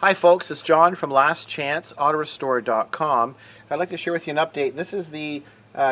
Hi folks, it's John from lastchance.autorestore.com. I'd like to share with you an update. This is the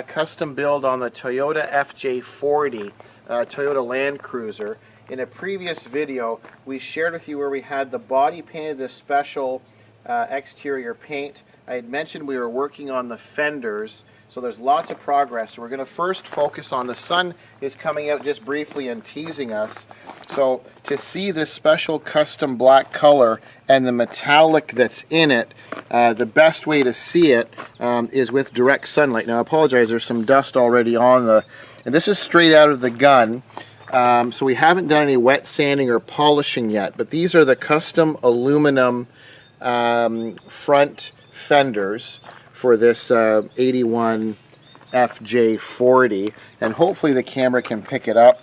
custom build on the Toyota FJ40 Toyota Land Cruiser. In a previous video, we shared with you where we had the body painted this special exterior paint. I had mentioned we were working on the fenders, so there's lots of progress. We're going to first focus on the sun is coming out just briefly and teasing us. So to see this special custom black color and the metallic that's in it, the best way to see it is with direct sunlight. Now I apologize, there's some dust already on and this is straight out of the gun. So we haven't done any wet sanding or polishing yet, but these are the custom aluminum front fenders for this 81 FJ40, and hopefully the camera can pick it up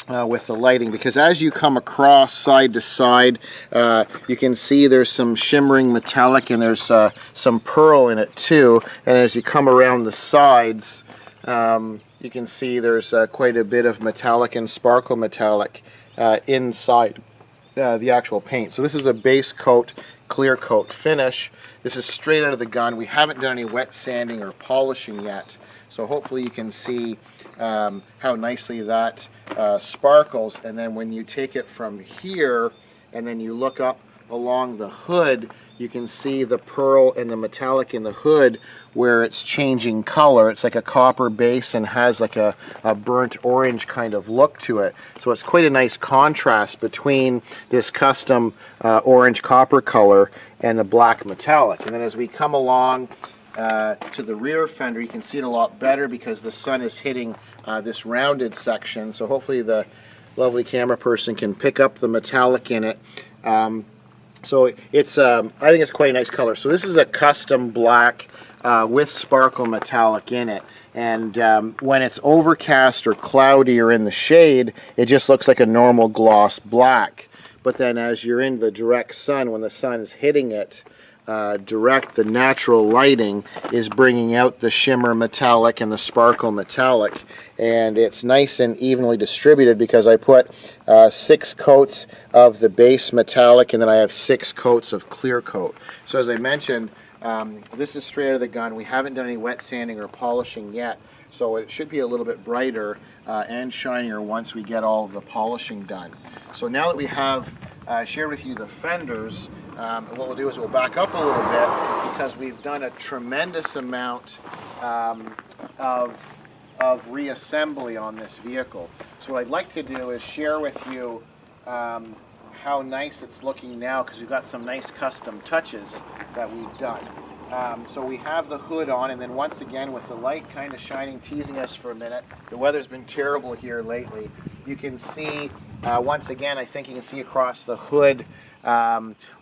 with the lighting, because as you come across side to side, you can see there's some shimmering metallic and there's some pearl in it too, and as you come around the sides, you can see there's quite a bit of metallic and sparkle metallic inside the actual paint. So this is a base coat, clear coat finish. This is straight out of the gun. We haven't done any wet sanding or polishing yet, so hopefully you can see how nicely that sparkles. And then when you take it from here and then you look up along the hood, you can see the pearl and the metallic in the hood where it's changing color. It's like a copper base and has like a burnt orange kind of look to it. So it's quite a nice contrast between this custom orange copper color and the black metallic. And then as we come along to the rear fender, you can see it a lot better because the sun is hitting this rounded section. So hopefully the lovely camera person can pick up the metallic in it. So it's, I think it's quite a nice color. So this is a custom black with sparkle metallic in it. And when it's overcast or cloudy or in the shade, it just looks like a normal gloss black. But then as you're in the direct sun, when the sun is hitting it direct, the natural lighting is bringing out the shimmer metallic and the sparkle metallic. And it's nice and evenly distributed because I put 6 coats of the base metallic and then I have 6 coats of clear coat. So as I mentioned, this is straight out of the gun. We haven't done any wet sanding or polishing yet, so it should be a little bit brighter and shinier once we get all of the polishing done. So now that we have shared with you the fenders, what we'll do is we'll back up a little bit because we've done a tremendous amount of reassembly on this vehicle. So what I'd like to do is share with you how nice it's looking now, because we've got some nice custom touches that we've done. So we have the hood on, and then once again with the light kind of shining, teasing us for a minute, the weather's been terrible here lately. You can see, once again, I think you can see across the hood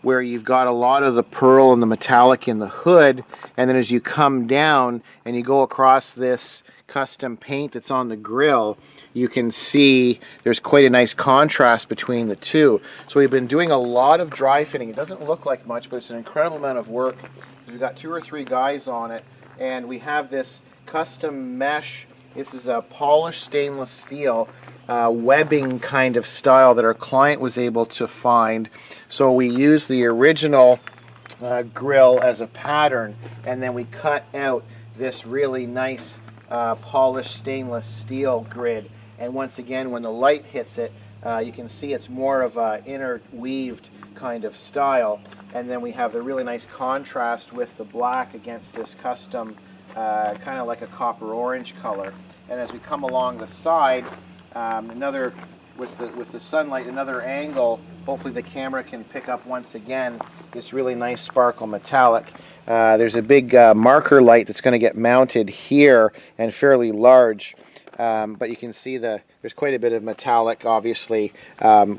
where you've got a lot of the pearl and the metallic in the hood, and then as you come down and you go across this custom paint that's on the grill, you can see there's quite a nice contrast between the two. So we've been doing a lot of dry fitting. It doesn't look like much, but it's an incredible amount of work. We've got 2 or 3 guys on it, and we have this custom mesh. This is a polished stainless steel webbing kind of style that our client was able to find. So we use the original grill as a pattern, and then we cut out this really nice polished stainless steel grid. And once again, when the light hits it, you can see it's more of a interweaved kind of style. And then we have the really nice contrast with the black against this custom kind of like a copper orange color. And as we come along the side, another with the sunlight, another angle, hopefully the camera can pick up once again this really nice sparkle metallic. There's a big marker light that's going to get mounted here and fairly large, but you can see there's quite a bit of metallic obviously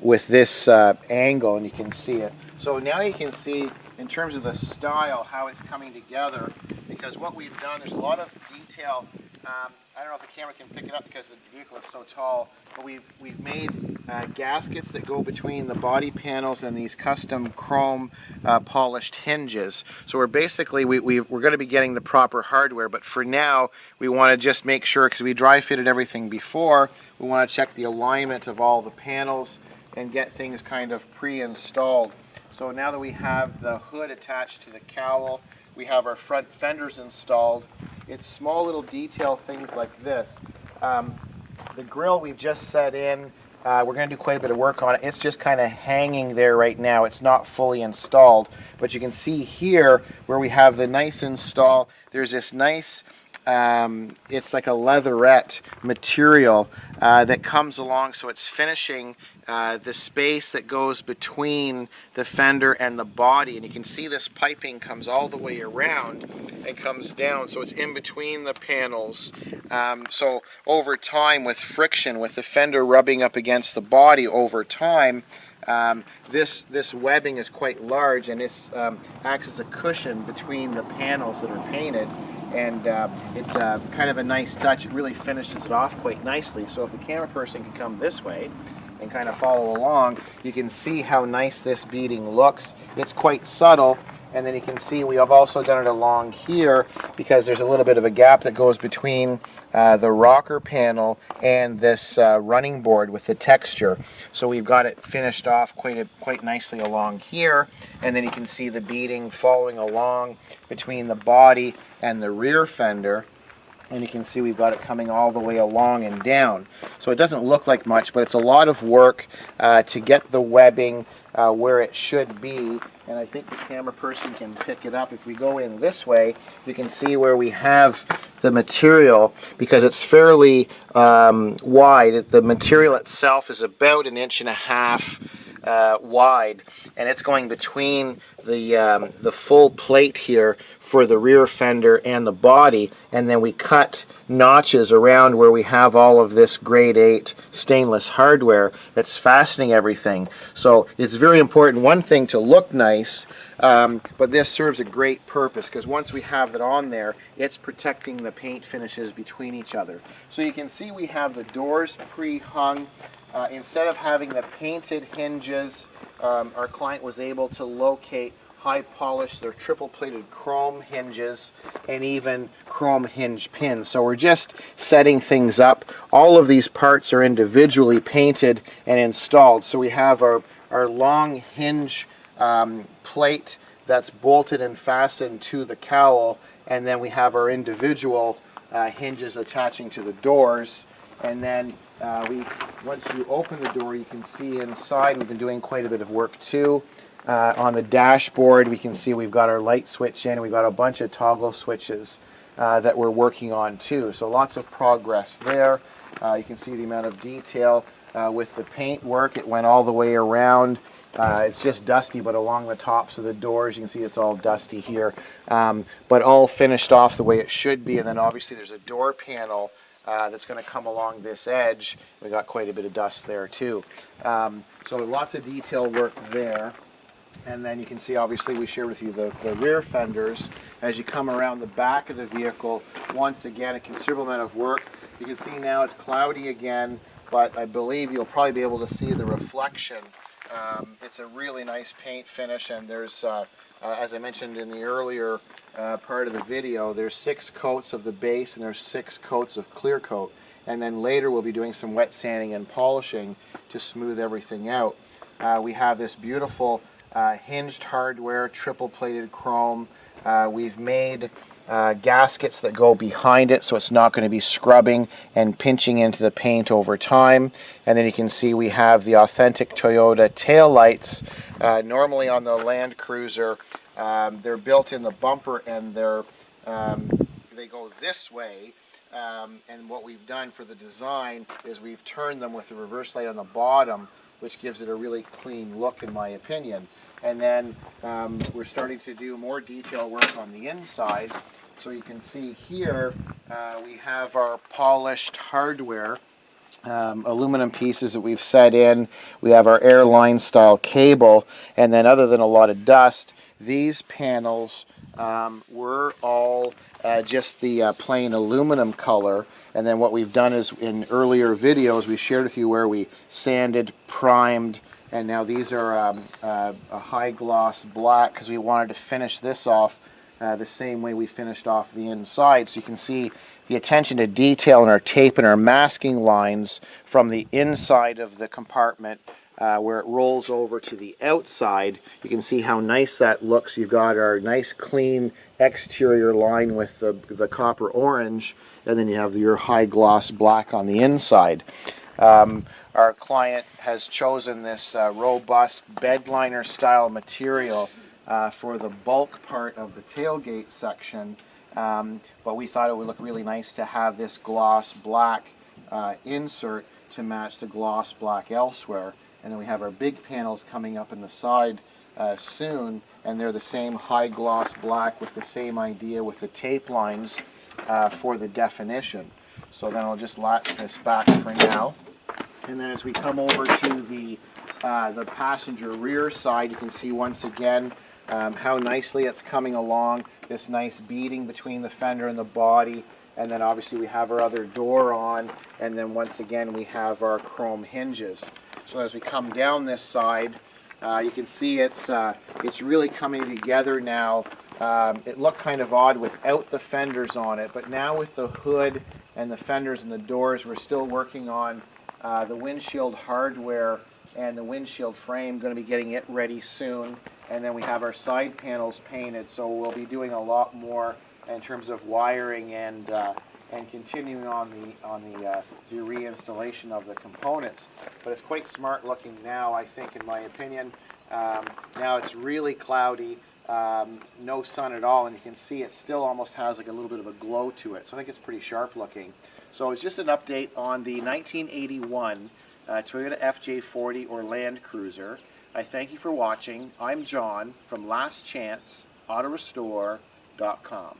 with this angle, and you can see it. So now you can see in terms of the style how it's coming together, because what we've done, there's a lot of detail. I don't know if the camera can pick it up because the vehicle is so tall, but we've made gaskets that go between the body panels and these custom chrome polished hinges. So we're basically, we're going to be getting the proper hardware, but for now we want to just make sure, because we dry fitted everything before, we want to check the alignment of all the panels and get things kind of pre-installed. So now that we have the hood attached to the cowl, we have our front fenders installed. It's small little detail things like this. The grill we've just set in, we're going to do quite a bit of work on it. It's just kind of hanging there right now. It's not fully installed, but you can see here where we have the nice install, there's this nice it's like a leatherette material that comes along, so it's finishing the space that goes between the fender and the body, and you can see this piping comes all the way around and comes down, so it's in between the panels. So over time, with friction, with the fender rubbing up against the body over time, this webbing is quite large, and this acts as a cushion between the panels that are painted. And it's kind of a nice touch. It really finishes it off quite nicely. So if the camera person can come this way and kind of follow along, you can see how nice this beading looks. It's quite subtle, and then you can see we have also done it along here because there's a little bit of a gap that goes between the rocker panel and this running board with the texture. So we've got it finished off quite nicely along here, and then you can see the beading following along between the body and the rear fender, and you can see we've got it coming all the way along and down. So it doesn't look like much, but it's a lot of work to get the webbing where it should be, and I think the camera person can pick it up. If we go in this way, you can see where we have the material, because it's fairly wide. The material itself is about 1.5 inches wide, and it's going between the full plate here for the rear fender and the body, and then we cut notches around where we have all of this grade 8 stainless hardware that's fastening everything. So it's very important, one thing, to look nice, but this serves a great purpose, because once we have it on there, it's protecting the paint finishes between each other. So you can see we have the doors pre-hung. Instead of having the painted hinges, our client was able to locate high polished, they're triple plated chrome hinges and even chrome hinge pins. So we're just setting things up. All of these parts are individually painted and installed. So we have our long hinge plate that's bolted and fastened to the cowl, and then we have our individual hinges attaching to the doors. And then once you open the door, you can see inside. We've been doing quite a bit of work too. On the dashboard, we can see we've got our light switch in. We've got a bunch of toggle switches that we're working on too. So lots of progress there. You can see the amount of detail with the paint work. It went all the way around. It's just dusty, but along the tops of the doors, you can see it's all dusty here. But all finished off the way it should be. And then obviously there's a door panel that's going to come along this edge. We got quite a bit of dust there too. So lots of detail work there. And then you can see, obviously, we shared with you the rear fenders. As you come around the back of the vehicle, once again, a considerable amount of work. You can see now it's cloudy again, but I believe you'll probably be able to see the reflection. It's a really nice paint finish, and there's, as I mentioned in the earlier part of the video, there's 6 coats of the base and there's 6 coats of clear coat. And then later we'll be doing some wet sanding and polishing to smooth everything out. We have this beautiful hinged hardware, triple plated chrome. We've made gaskets that go behind it, so it's not going to be scrubbing and pinching into the paint over time. And then you can see we have the authentic Toyota taillights. Normally on the Land Cruiser, they're built in the bumper, and they go this way. And what we've done for the design is we've turned them with the reverse light on the bottom, which gives it a really clean look, in my opinion. And then we're starting to do more detail work on the inside. So you can see here we have our polished hardware, aluminum pieces that we've set in. We have our airline style cable, and then other than a lot of dust, these panels were all just the plain aluminum color. And then what we've done is, in earlier videos, we shared with you where we sanded, primed, and now these are a high gloss black, because we wanted to finish this off the same way we finished off the inside. So you can see the attention to detail in our tape and our masking lines from the inside of the compartment where it rolls over to the outside. You can see how nice that looks. You've got our nice clean exterior line with the copper orange, and then you have your high gloss black on the inside. Our client has chosen this robust bedliner style material for the bulk part of the tailgate section, but we thought it would look really nice to have this gloss black insert to match the gloss black elsewhere. And then we have our big panels coming up in the side soon, and they're the same high gloss black with the same idea with the tape lines for the definition. So then I'll just latch this back for now. And then as we come over to the passenger rear side, you can see once again how nicely it's coming along. This nice beading between the fender and the body. And then obviously we have our other door on, and then once again we have our chrome hinges. So as we come down this side, you can see it's really coming together now. It looked kind of odd without the fenders on it, but now with the hood and the fenders and the doors, we're still working on the windshield hardware and the windshield frame, going to be getting it ready soon. And then we have our side panels painted, so we'll be doing a lot more in terms of wiring and continuing on the reinstallation of the components. But it's quite smart looking now, I think, in my opinion. Now it's really cloudy, no sun at all, and you can see it still almost has like a little bit of a glow to it. So I think it's pretty sharp looking. So it's just an update on the 1981 Toyota FJ40 or Land Cruiser. I thank you for watching. I'm John from lastchanceautorestore.com.